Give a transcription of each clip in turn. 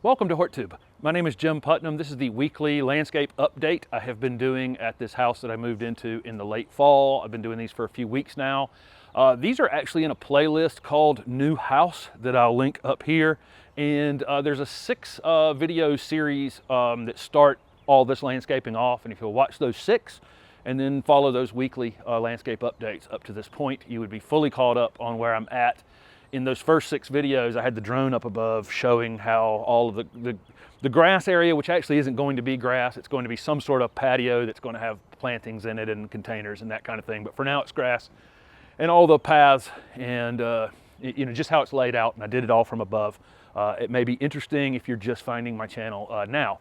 Welcome to HortTube. My name is Jim Putnam. This is the weekly landscape update I have been doing at this house that I moved into in the late fall. I've been doing these for a few weeks now. These are actually in a playlist called New House that I'll link up here. And there's a 6 video series that start all this landscaping off. And if you'll watch those 6 and then follow those weekly landscape updates up to this point, you would be fully caught up on where I'm at. In those first 6 videos, I had the drone up above showing how all of the grass area, which actually isn't going to be grass, it's going to be some sort of patio that's going to have plantings in it and containers and that kind of thing. But for now, it's grass and all the paths and just how it's laid out. And I did it all from above. It may be interesting if you're just finding my channel now.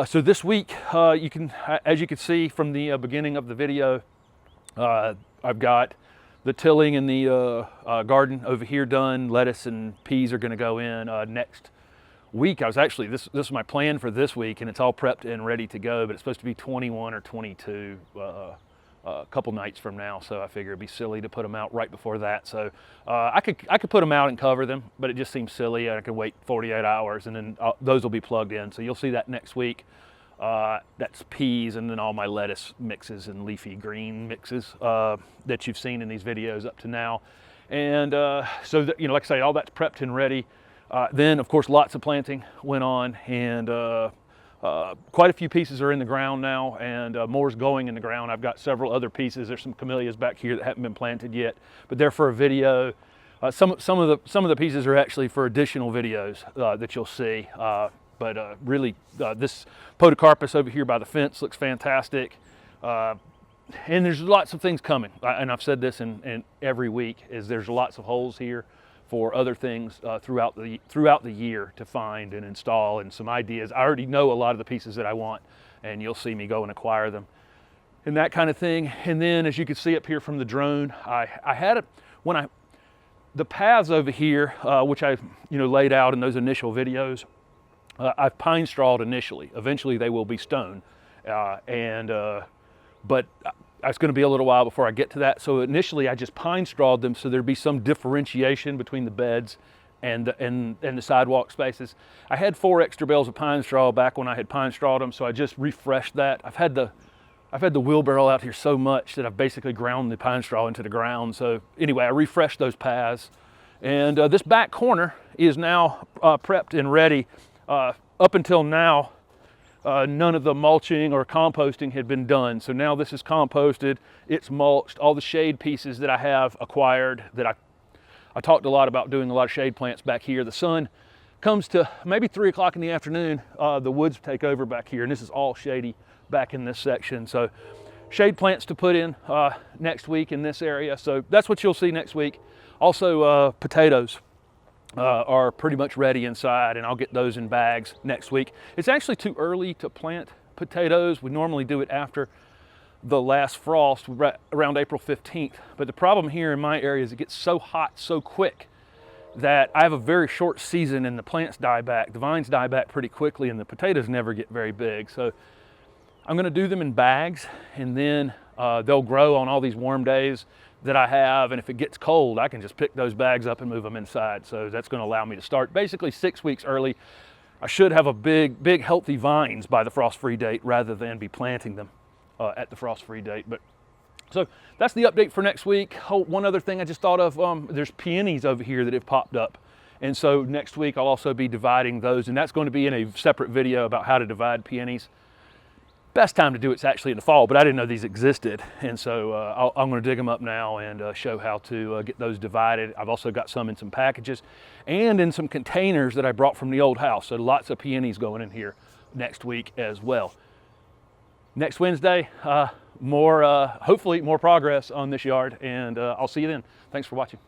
So this week, as you can see from the beginning of the video, I've got the tilling in the garden over here done. Lettuce and peas are going to go in next week. This is my plan for this week, and it's all prepped and ready to go, but it's supposed to be 21 or 22 a couple nights from now, so I figure it'd be silly to put them out right before that. So I could put them out and cover them, but it just seems silly. I could wait 48 hours and then those will be plugged in. So you'll see that next week. That's peas and then all my lettuce mixes and leafy green mixes that you've seen in these videos up to now. And like I say, all that's prepped and ready. Then of course lots of planting went on, and quite a few pieces are in the ground now, and more's going in the ground. I've got several other pieces. There's some camellias back here that haven't been planted yet, but they're for a video. Some of the pieces are actually for additional videos that you'll see. But this podocarpus over here by the fence looks fantastic. And there's lots of things coming. And I've said this in every week, is there's lots of holes here for other things throughout the year to find and install, and some ideas. I already know a lot of the pieces that I want, and you'll see me go and acquire them and that kind of thing. And then as you can see up here from the drone, I had it when the paths over here, which I laid out in those initial videos. I've pine strawed initially. Eventually they will be stone, but it's going to be a little while before I get to that. So initially I just pine strawed them so there'd be some differentiation between the beds and the sidewalk spaces. I had 4 extra bales of pine straw back when I had pine strawed them, so I just refreshed that. I've had the wheelbarrow out here so much that I've basically ground the pine straw into the ground. So anyway, I refreshed those paths, and this back corner is now prepped and ready. Up until now, none of the mulching or composting had been done. So now this is composted, it's mulched. All the shade pieces that I have acquired, that I talked a lot about doing a lot of shade plants back here. The sun comes to maybe 3 o'clock in the afternoon, the woods take over back here, and this is all shady back in this section. So shade plants to put in next week in this area. So that's what you'll see next week. Also potatoes are pretty much ready inside, and I'll get those in bags next week. It's actually too early to plant potatoes. We normally do it after the last frost, around April 15th. But the problem here in my area is it gets so hot so quick that I have a very short season, and the plants die back. The vines die back pretty quickly, and the potatoes never get very big. So I'm going to do them in bags, and then they'll grow on all these warm days that I have, and if it gets cold, I can just pick those bags up and move them inside. So that's going to allow me to start basically 6 weeks early. I should have a big healthy vines by the frost-free date rather than be planting them at the frost-free date. But so that's the update for next week. Oh, one other thing I just thought of, there's peonies over here that have popped up. And so next week I'll also be dividing those, and that's going to be in a separate video about how to divide peonies. Best time to do it's actually in the fall, but I didn't know these existed, and so I'm going to dig them up now and show how to get those divided. I've also got some in some packages and in some containers that I brought from the old house, so lots of peonies going in here next week as well. Next Wednesday, hopefully more progress on this yard, and I'll see you then. Thanks for watching.